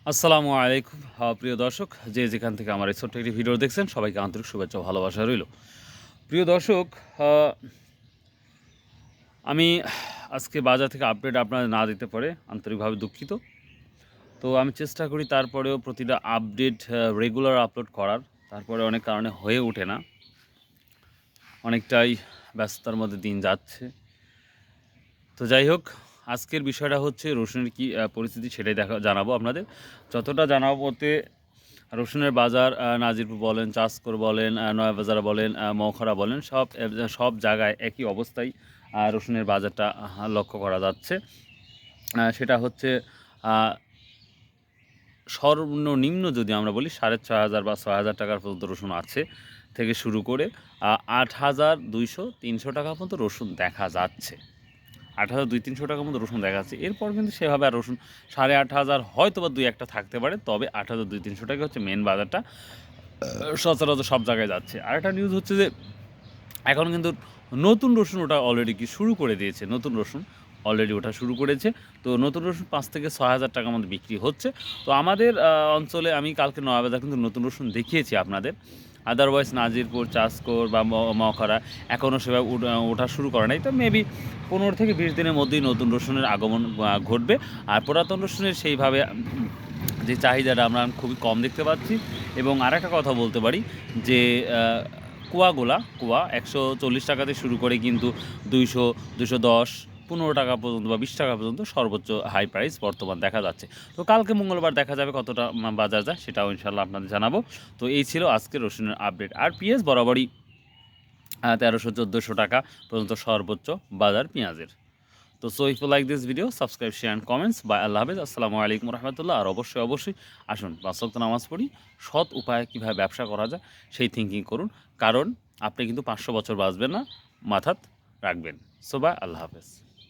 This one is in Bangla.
আসসালামু আলাইকুম প্রিয় দর্শক, যে যেখান থেকে আমার এই ছোট্ট একটি ভিডিও দেখছেন সবাইকে আন্তরিক শুভেচ্ছা ও ভালোবাসা রইল। প্রিয় দর্শক, আহ, আমি আজকে বাজার থেকে আপডেট আপনাদের না দিতে পারে আন্তরিকভাবে দুঃখিত। তো আমি চেষ্টা করি তারপরেও প্রতিটা আপডেট রেগুলার আপলোড করার, তারপরে অনেক কারণে হয়ে ওঠে না, অনেকটাই ব্যস্ততার মধ্যে দিন যাচ্ছে। তো যাই হোক, আজকের বিষয়টা হচ্ছে রসুনের কি পরিস্থিতি সেটাই জানাবো আপনাদের। যতটা জানাবো বলতে, রসুনের বাজার নাজিরপুর বলেন, চাষকর বলেন, নয়াবাজার বলেন, মৌখরা বলেন, সব জায়গায় একই অবস্থায় রসুনের বাজারটা লক্ষ্য করা যাচ্ছে। সেটা হচ্ছে সর্বনিম্ন যদি আমরা বলি 6,500 বা 6,000 টাকার পর্যন্ত রসুন আছে, থেকে শুরু করে 8,200-300 টাকা পর্যন্ত রসুন দেখা যাচ্ছে। 8,200-300 টাকার মতো রসুন দেখা যাচ্ছে। এরপর কিন্তু সেভাবে আর রসুন 8,500 হয়তো বা 2-1টা থাকতে পারে, তবে 8,200-300 টাকা হচ্ছে মেন বাজারটা, সচরাচর সব জায়গায় যাচ্ছে। আরেকটা নিউজ হচ্ছে যে এখন কিন্তু নতুন রসুন ওটা অলরেডি কি শুরু করে দিয়েছে, নতুন রসুন অলরেডি ওঠা শুরু করেছে। তো নতুন রসুন 5,000-6,000 টাকার মধ্যে বিক্রি হচ্ছে। তো আমাদের অঞ্চলে আমি কালকে নয়াবাজার কিন্তু নতুন রসুন দেখিয়েছি আপনাদের। আদারওয়াইজ নাজিরপুর, চাষকোর বা মখরা এখনও সেভাবে ওঠা শুরু করে নাই। তো মেবি 15 থেকে 20 দিনের মধ্যেই নতুন রসুনের আগমন ঘটবে। আর পুরাতন রসুনের সেইভাবে যে চাহিদাটা আমরা খুবই কম দেখতে পাচ্ছি। এবং আরেকটা কথা বলতে পারি যে কুয়া 140 টাকাতে শুরু করে কিন্তু 200, 210, 15 টাকা পর্যন্ত বা 20 টাকা পর্যন্ত সর্বোচ্চ হাই প্রাইস বর্তমান দেখা যাচ্ছে। তো কালকে মঙ্গলবার দেখা যাবে কতটা বাজার যায়, সেটাও ইনশাল্লাহ আপনাদের জানাবো। তো এই ছিল আজকের রসুনের আপডেট। আর পেঁয়াজ বরাবরই 1300-1400 টাকা পর্যন্ত সর্বোচ্চ বাজার পেঁয়াজের। তো so if you like this video, subscribe, share and comments. Bye, আল্লাহ হাফেজ, আসসালামু আলাইকুম রহমতুল্লাহ। আর অবশ্যই আসুন 5 ওয়াক্ত নামাজ পড়ি, সৎ উপায়ে কীভাবে ব্যবসা করা যায় সেই থিঙ্কিং করুন। কারণ আপনি কিন্তু 500 বছর বাঁচবেন না, মাথাত রাখবেন। সো বাই, আল্লাহ হাফেজ।